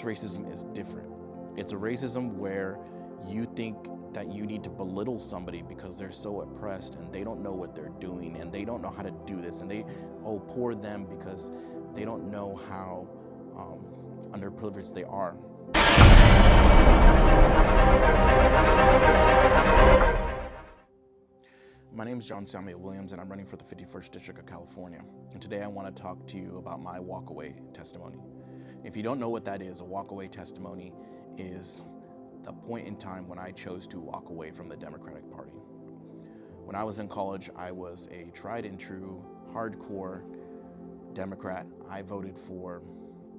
this racism is different. It's a racism where you think that you need to belittle somebody because they're so oppressed and they don't know what they're doing and they don't know how to do this, and they, oh, poor them, because they don't know how underprivileged they are. My name is John Samuel Williams, and I'm running for the 51st District of California. And today I want to talk to you about my walkaway testimony. If you don't know what that is, a walkaway testimony is the point in time when I chose to walk away from the Democratic Party. When I was in college, I was a tried and true, hardcore Democrat. I voted for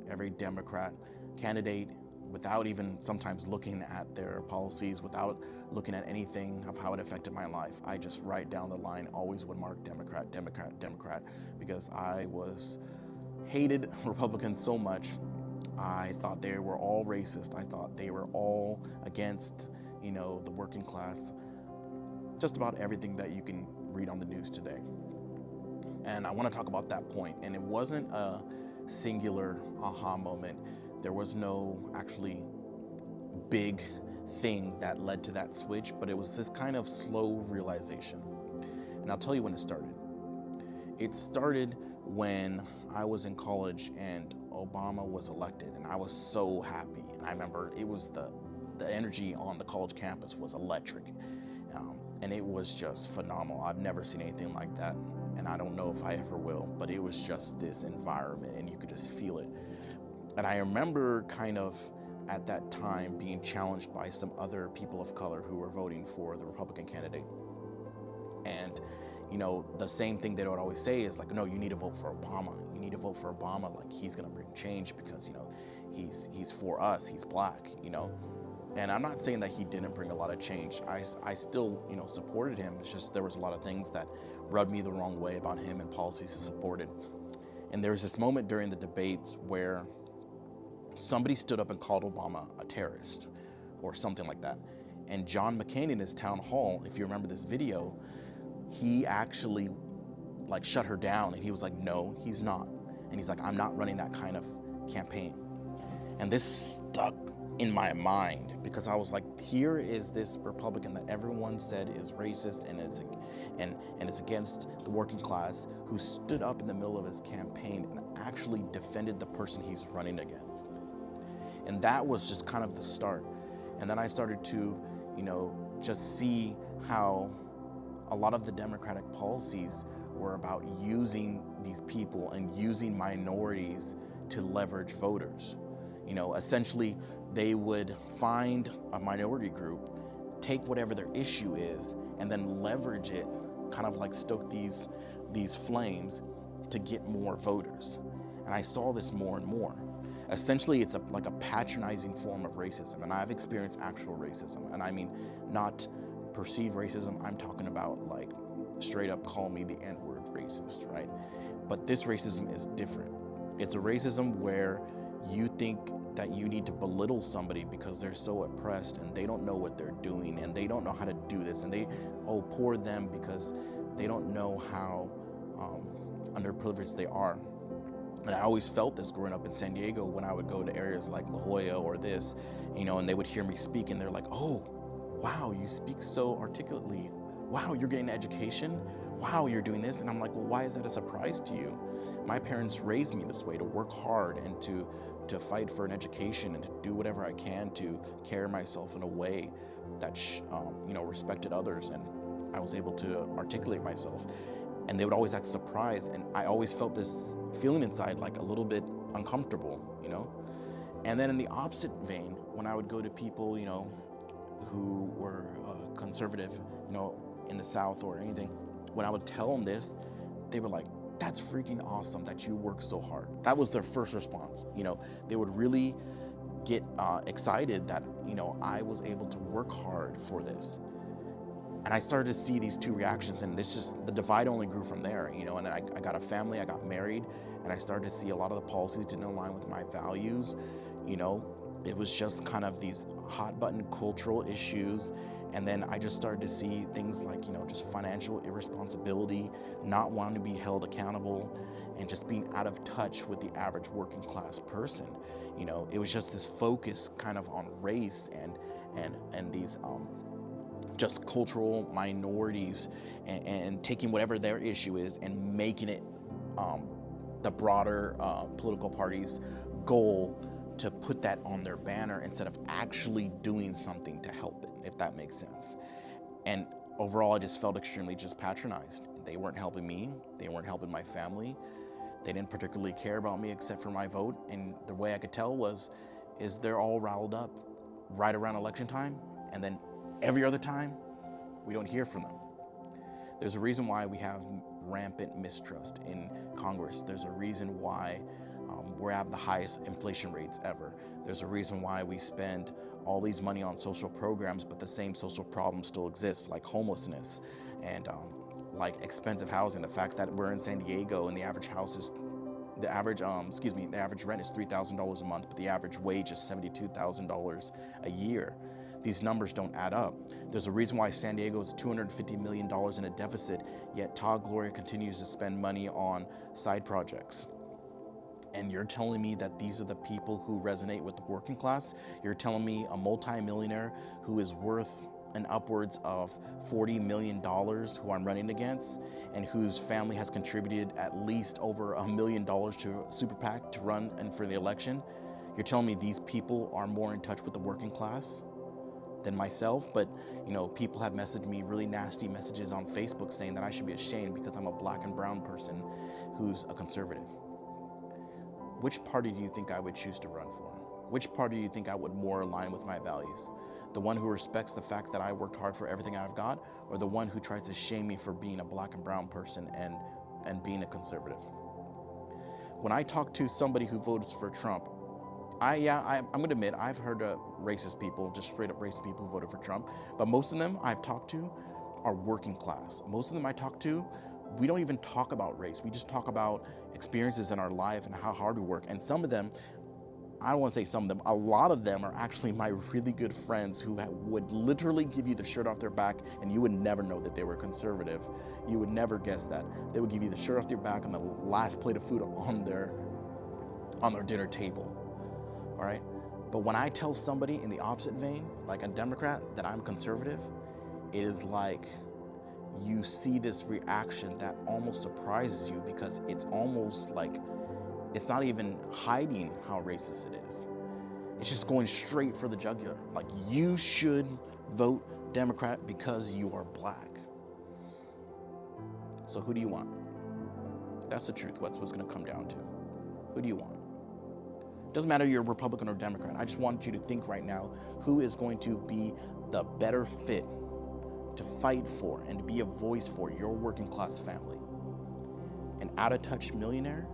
every Democrat candidate without even sometimes looking at their policies, without looking at anything of how it affected my life. I just right down the line always would mark Democrat, Democrat, Democrat, because I hated Republicans so much. I thought they were all racist. I thought they were all against, the working class. Just about everything that you can read on the news today. And I want to talk about that point. And it wasn't a singular aha moment. There was no actually big thing that led to that switch, but it was this kind of slow realization. And I'll tell you when it started. It started when I was in college and Obama was elected, and I was so happy. And I remember it was the energy on the college campus was electric, and it was just phenomenal. I've never seen anything like that, and I don't know if I ever will, but it was just this environment, and you could just feel it. And I remember kind of at that time being challenged by some other people of color who were voting for the Republican candidate. And the same thing they would always say is like, no, you need to vote for Obama. You need to vote for Obama. Like, he's going to bring change because, he's for us. He's black, And I'm not saying that he didn't bring a lot of change. I still, supported him. It's just there was a lot of things that rubbed me the wrong way about him and policies he supported. And there was this moment during the debates where somebody stood up and called Obama a terrorist or something like that. And John McCain in his town hall, if you remember this video, he actually shut her down, and he was like, no, he's not. And he's like, I'm not running that kind of campaign. And this stuck in my mind because I was like, here is this Republican that everyone said is racist and is against the working class, who stood up in the middle of his campaign and actually defended the person he's running against. And that was just kind of the start. And then I started to, just see how a lot of the Democratic policies were about using these people and using minorities to leverage voters. Essentially, they would find a minority group, take whatever their issue is, and then leverage it, kind of like stoke these flames to get more voters. And I saw this more and more. Essentially, it's like a patronizing form of racism, and I've experienced actual racism. And I mean, not perceived racism, I'm talking about like straight up call me the N-word racist, right? But this racism is different. It's a racism where you think that you need to belittle somebody because they're so oppressed and they don't know what they're doing and they don't know how to do this, and they, oh, poor them, because they don't know how underprivileged they are. And I always felt this growing up in San Diego when I would go to areas like La Jolla or this, and they would hear me speak and they're like, oh, wow, you speak so articulately. Wow, you're getting an education. Wow, you're doing this. And I'm like, well, why is that a surprise to you? My parents raised me this way, to work hard and to fight for an education and to do whatever I can to carry myself in a way that, respected others. And I was able to articulate myself. And they would always act surprised. And I always felt this feeling inside, like a little bit uncomfortable, And then in the opposite vein, when I would go to people, who were conservative, in the South or anything, when I would tell them this, they were like, that's freaking awesome that you work so hard. That was their first response. They would really get excited that, I was able to work hard for this. And I started to see these two reactions, and the divide only grew from there, and I got a family, I got married, and I started to see a lot of the policies didn't align with my values. It was just kind of these hot button cultural issues. And then I just started to see things like, just financial irresponsibility, not wanting to be held accountable, and just being out of touch with the average working class person. You know, it was just this focus kind of on race and these just cultural minorities, and taking whatever their issue is and making it the broader political party's goal to put that on their banner instead of actually doing something to help it, if that makes sense. And overall, I just felt extremely just patronized. They weren't helping me. They weren't helping my family. They didn't particularly care about me except for my vote. And the way I could tell is they're all riled up right around election time, and then every other time, we don't hear from them. There's a reason why we have rampant mistrust in Congress. There's a reason why we have the highest inflation rates ever. There's a reason why we spend all these money on social programs, but the same social problems still exist, like homelessness and like expensive housing. The fact that we're in San Diego and the average rent is $3,000 a month, but the average wage is $72,000 a year. These numbers don't add up. There's a reason why San Diego is $250 million in a deficit, yet Todd Gloria continues to spend money on side projects. And you're telling me that these are the people who resonate with the working class? You're telling me a multimillionaire who is worth an upwards of $40 million who I'm running against, and whose family has contributed at least over $1 million to Super PAC to run and for the election? You're telling me these people are more in touch with the working class than myself? But you know, people have messaged me really nasty messages on Facebook saying that I should be ashamed because I'm a black and brown person who's a conservative. Which party do you think I would choose to run for? Which party do you think I would more align with my values? The one who respects the fact that I worked hard for everything I've got, or the one who tries to shame me for being a black and brown person and being a conservative? When I talk to somebody who votes for Trump, I'm gonna admit, I've heard racist people, just straight up racist people who voted for Trump, but most of them I've talked to are working class. Most of them I talk to, we don't even talk about race. We just talk about experiences in our life and how hard we work. And some of them, I don't want to say some of them, a lot of them are actually my really good friends who would literally give you the shirt off their back, and you would never know that they were conservative. You would never guess that. They would give you the shirt off their back and the last plate of food on their dinner table. All right? But when I tell somebody in the opposite vein, like a Democrat, that I'm conservative, it is like you see this reaction that almost surprises you, because it's almost like it's not even hiding how racist it is. It's just going straight for the jugular. Like, you should vote Democrat because you are black. So who do you want? That's the truth. What's going to come down to. Who do you want? It doesn't matter if you're a Republican or Democrat. I just want you to think right now, who is going to be the better fit to fight for and to be a voice for your working class family? An out-of-touch millionaire,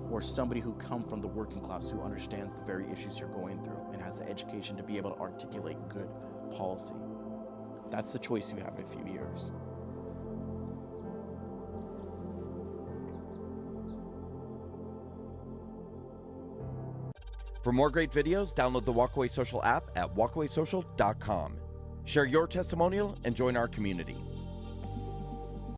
or somebody who come from the working class, who understands the very issues you're going through and has the education to be able to articulate good policy? That's the choice you have in a few years. For more great videos, download the Walkaway Social app at walkawaysocial.com. Share your testimonial and join our community.